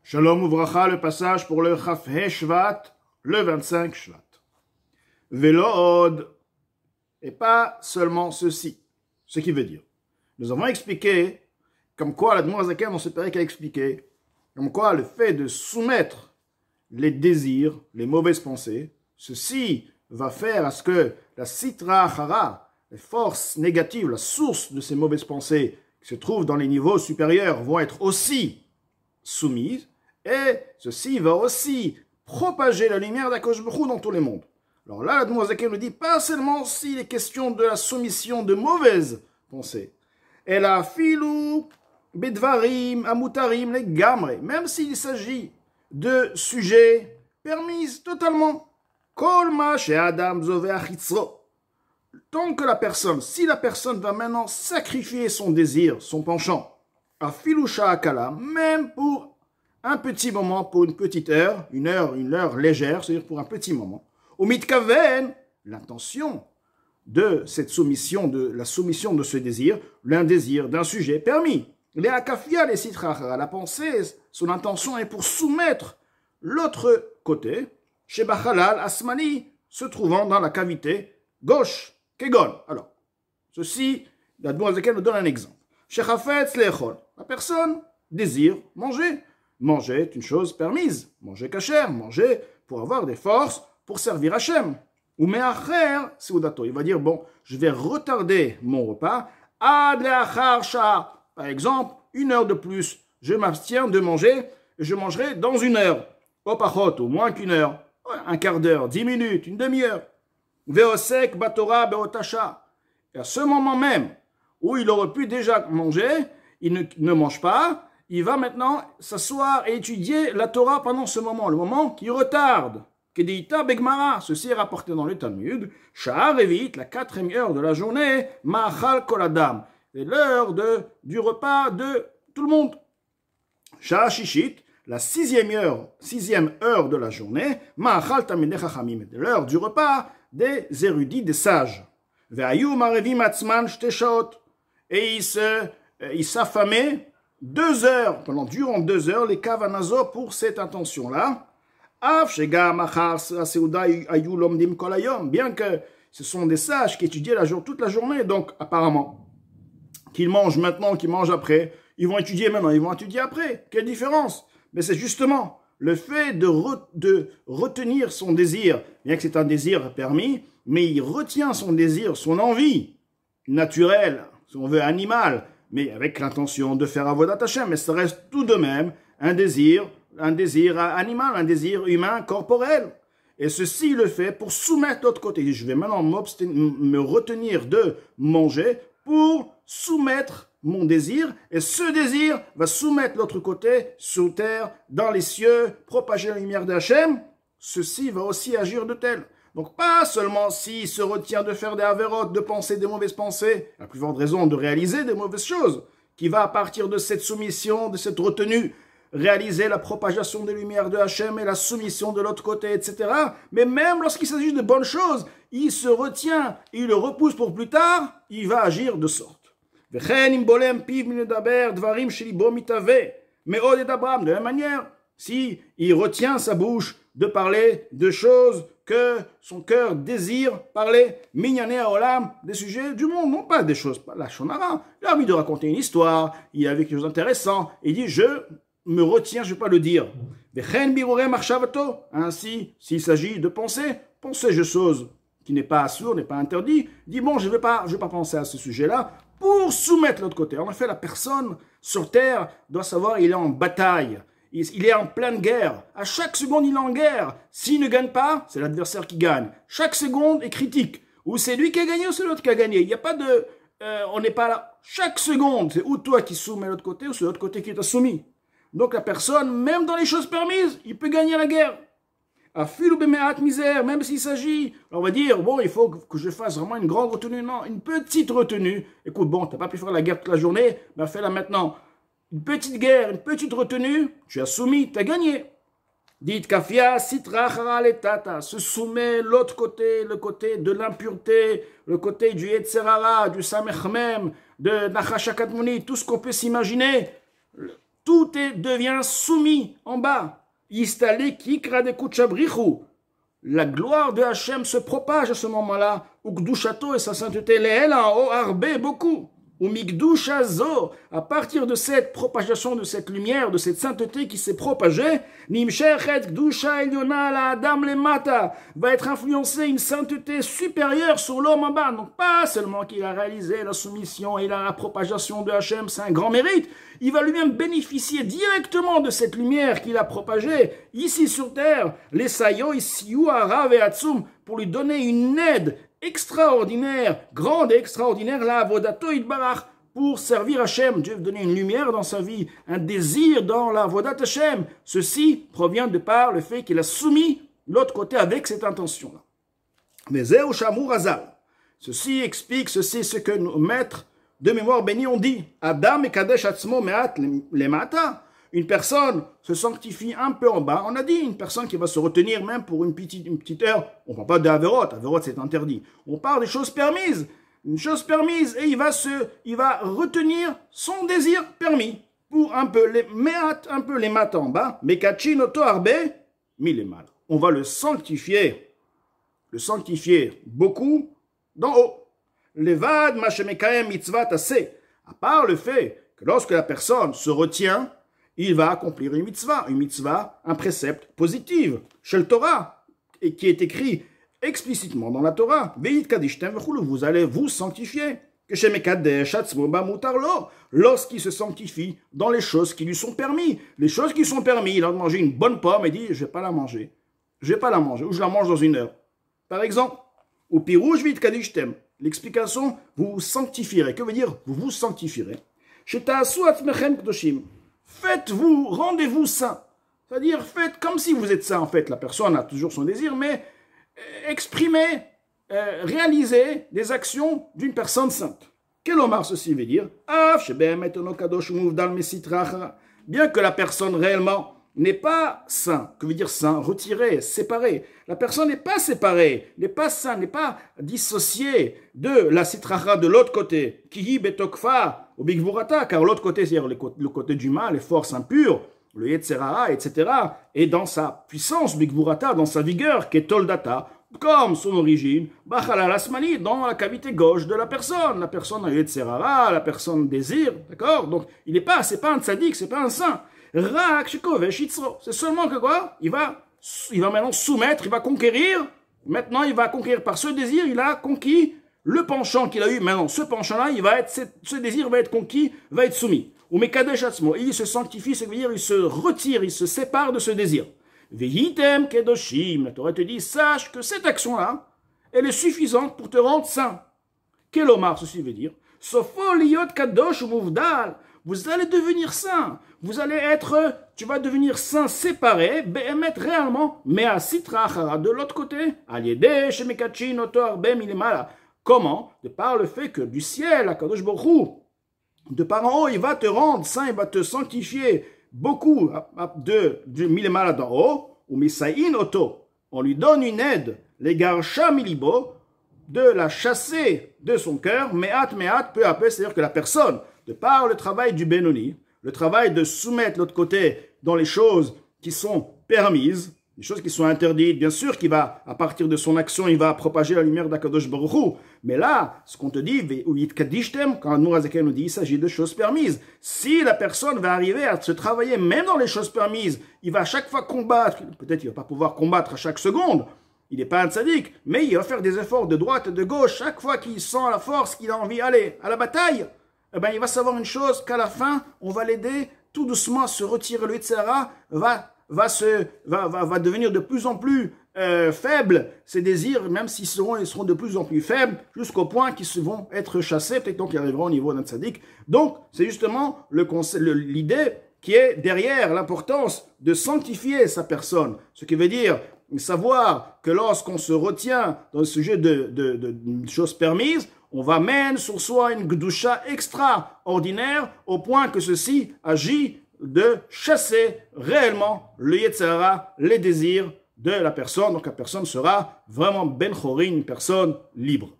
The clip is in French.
Shalom Uvracha, le passage pour le Chafhe Shvat, le 25 Shvat. Velo od, et pas seulement ceci. Ce qui veut dire, nous avons expliqué, comme quoi la Demoiselle on se paraît qu'à expliquer, comme quoi le fait de soumettre les désirs, les mauvaises pensées, ceci va faire à ce que la Sitra Chara, les forces négatives, la source de ces mauvaises pensées qui se trouvent dans les niveaux supérieurs vont être aussi soumises, et ceci va aussi propager la lumière d'Akadosh Baruch Hu dans tous les mondes. Alors là, la Demoiselle nous dit pas seulement s'il est question de la soumission de mauvaises pensées, elle a filou, bedvarim, amutarim, les gamre, même s'il s'agit de sujets permis totalement. Kolma chez Adam zove achitzro. Tant que la personne, si la personne va maintenant sacrifier son désir, son penchant, à filoucha akala, même pour un petit moment, pour une petite heure, une heure légère, c'est-à-dire pour un petit moment, au mitkaven, l'intention de cette soumission, de la soumission de ce désir, l'un désir d'un sujet permis. Les akafia, les sitrachara, la pensée, son intention est pour soumettre l'autre côté, chez Bachalal Asmani, se trouvant dans la cavité gauche, Kegon. Alors, ceci, la Demoiselle nous donne un exemple. Chez Chafetz Lechol, la personne désire manger. Manger est une chose permise. Manger kasher, manger pour avoir des forces pour servir Hachem. Ou me'acher, seudato. Il va dire, bon, je vais retarder mon repas. Ad le'achar shah. Par exemple, 1 heure de plus. Je m'abstiens de manger et je mangerai dans 1 heure. Au pachot, au moins qu'1 heure. Un quart d'heure, 10 minutes, une demi-heure. Ve'osek batora be'otasha. Et à ce moment même où il aurait pu déjà manger, il ne mange pas. Il va maintenant s'asseoir et étudier la Torah pendant ce moment, le moment qui retarde. Kedeita begmara, ceci est rapporté dans le Talmud. Sha'ar evit, la 4e heure de la journée, ma'achal kol adam, c'est l'heure du repas de tout le monde. Sha'a shishit, la 6e heure de la journée, ma'achal tamidei chachamim, l'heure du repas des érudits, des sages. Ve'ayu marevim atzman shte shaot, et il s'affamait 2 heures, durant 2 heures, les kavanazo pour cette intention-là. Bien que ce sont des sages qui étudiaient toute la journée, donc apparemment, qu'ils mangent maintenant, qu'ils mangent après, ils vont étudier maintenant, ils vont étudier après. Quelle différence? Mais c'est justement le fait de retenir son désir, bien que c'est un désir permis, mais il retient son désir, son envie naturelle, si on veut animale, mais avec l'intention de faire avodat Hashem, mais ça reste tout de même un désir animal, un désir humain, corporel. Et ceci il le fait pour soumettre l'autre côté. Je vais maintenant me retenir de manger pour soumettre mon désir, et ce désir va soumettre l'autre côté sur terre, dans les cieux, propager la lumière d'Hachem. Ceci va aussi agir de tel. Donc pas seulement s'il se retient de faire des avérotes, de penser des mauvaises pensées, la plus forte raison de réaliser des mauvaises choses, qui va à partir de cette soumission, de cette retenue, réaliser la propagation des lumières de Hachem et la soumission de l'autre côté, etc. Mais même lorsqu'il s'agit de bonnes choses, il se retient, il le repousse pour plus tard, il va agir de sorte. De la même manière, si il retient sa bouche de parler de choses que son cœur désire parler, minyané à olam, des sujets du monde, non pas des choses, pas la shonara. Il a envie de raconter une histoire, il a vécu quelque chose d'intéressant, il dit je me retiens, je ne vais pas le dire. Ainsi, s'il s'agit de penser de choses qui n'est pas assourd, n'est pas interdit, il dit bon, je vais pas penser à ce sujet-là pour soumettre l'autre côté. En effet, la personne sur terre doit savoir il est en bataille. Il est en pleine guerre. À chaque seconde, il est en guerre. S'il ne gagne pas, c'est l'adversaire qui gagne. Chaque seconde est critique. Ou c'est lui qui a gagné ou c'est l'autre qui a gagné. Il n'y a pas de... on n'est pas là. Chaque seconde, c'est ou toi qui soumets l'autre côté ou c'est l'autre côté qui t'a soumis. Donc la personne, même dans les choses permises, il peut gagner la guerre. À fil ou béméat misère, même s'il s'agit... On va dire, bon, il faut que je fasse vraiment une grande retenue. Non, une petite retenue. Écoute, bon, t'as pas pu faire la guerre toute la journée, ben fais-la maintenant. Une petite guerre, une petite retenue, tu as soumis, tu as gagné. Dites kafia sitra tata, se soumet l'autre côté, le côté de l'impureté, le côté du Yetzerara, du Samechmem, de Nachashakatmouni, tout ce qu'on peut s'imaginer. tout devient soumis en bas. Yistale kikra de kuchabrichu. La gloire de Hachem se propage à ce moment-là. Ukdushato et sa sainteté, les en haut, arbe beaucoup. Ou Migdushazo, à partir de cette propagation de cette lumière, de cette sainteté qui s'est propagée, Nimshechet Gdusha Eliona la Adam le Mata va être influencée une sainteté supérieure sur l'homme en bas. Donc pas seulement qu'il a réalisé la soumission et la propagation de Hachem, c'est un grand mérite. Il va lui-même bénéficier directement de cette lumière qu'il a propagée ici sur terre. Les Sayo, Isiyu, Arav et Atsum, pour lui donner une aide extraordinaire, grande et extraordinaire, la Avodato Idbarach, pour servir Hachem. Dieu veut donner une lumière dans sa vie, un désir dans la Avodat Hachem. Ceci provient de par le fait qu'il a soumis l'autre côté avec cette intention-là. Mais Zéou Shamour Hazal. Ceci explique, ceci ce que nos maîtres de mémoire bénis ont dit. Adam et Kadesh Atzmo Meat Lemata. Une personne se sanctifie un peu en bas. On a dit une personne qui va se retenir même pour une petite heure. On ne parle pas d'Averot. Averot, c'est interdit. On parle des choses permises. Une chose permise. Et il va retenir son désir permis. Pour un peu les maths en bas. Mekachin oto arbe milemal. On va le sanctifier. Le sanctifier beaucoup d'en haut. Levad mashemekaem mitzvat ase. À part le fait que lorsque la personne se retient, il va accomplir une mitzvah, un précepte positif, chez le Torah, et qui est écrit explicitement dans la Torah. Vous allez vous sanctifier. Lorsqu'il se sanctifie dans les choses qui lui sont permis. Les choses qui sont permis, il a mangé une bonne pomme et dit, je ne vais pas la manger. Je ne vais pas la manger, ou je la mange dans une heure. Par exemple, au pirouj vit kadishtem. L'explication, vous vous sanctifierez. Que veut dire vous vous sanctifierez? Faites-vous, rendez-vous saint. C'est-à-dire, faites comme si vous êtes saint. En fait, la personne a toujours son désir, mais exprimez, réalisez des actions d'une personne sainte. Quel omar ceci veut dire? Bien que la personne réellement n'est pas saint. Que veut dire saint? Retiré, séparé. La personne n'est pas séparée, n'est pas saint, n'est pas dissociée de la sitracha de l'autre côté. Kihi betokfa ou bigvurata, car l'autre côté, c'est-à-dire le côté du mal, les forces impures, le yetzerara, etc. Et dans sa puissance, bigvurata, dans sa vigueur, ketoldata, comme son origine, bachalal asmani, dans la cavité gauche de la personne. La personne a yetzerara, la personne désire, d'accord? Donc, c'est pas un tzaddik, c'est pas un saint. C'est seulement que quoi? Il va maintenant soumettre, il va conquérir. Maintenant, il va conquérir par ce désir, il a conquis le penchant qu'il a eu. Maintenant, ce penchant-là, ce désir va être conquis, va être soumis. Ou mekadesh atzmo, il se sanctifie, c'est-à-dire il se retire, il se sépare de ce désir. Vehitem kedoshim, la Torah te dit, sache que cette action-là, elle est suffisante pour te rendre saint. Quel omar ceci veut dire? Sofo liyot kadosh muvdal. Vous allez devenir saint. Tu vas devenir saint séparé, behemet réellement, mais à sitra achara, de l'autre côté, aliede shemekachin otor bem ilemala. Comment? De par le fait que du ciel, à Kadosh Baruch Hu, de par en haut, il va te rendre saint, il va te sanctifier beaucoup de milemala d'en haut, ou misaïn oto. On lui donne une aide, les garsha milibo, de la chasser de son cœur, meat, peu à peu, c'est-à-dire que la personne, de par le travail du Benoni, le travail de soumettre l'autre côté dans les choses qui sont permises, les choses qui sont interdites, bien sûr qu'il va, à partir de son action, il va propager la lumière d'Akadosh Baruch Hu. Mais là, ce qu'on te dit, quand Nourazakel nous dit, il s'agit de choses permises. Si la personne va arriver à se travailler, même dans les choses permises, il va à chaque fois combattre, peut-être il ne va pas pouvoir combattre à chaque seconde, il n'est pas un tzaddik, mais il va faire des efforts de droite et de gauche, chaque fois qu'il sent la force, qu'il a envie d'aller à la bataille, eh ben, il va savoir une chose, qu'à la fin, on va l'aider tout doucement à se retirer. Le Yetzirah va devenir de plus en plus faible. Ses désirs, même s'ils seront de plus en plus faibles, jusqu'au point qu'ils vont être chassés. Peut-être donc qu'ils arriveront au niveau d'un tzaddik. Donc, c'est justement l'idée qui est derrière l'importance de sanctifier sa personne. Ce qui veut dire savoir que lorsqu'on se retient dans le sujet de choses permises, on va mener sur soi une gdusha extraordinaire au point que ceci agit de chasser réellement le yetzara, les désirs de la personne. Donc la personne sera vraiment ben chorin, une personne libre.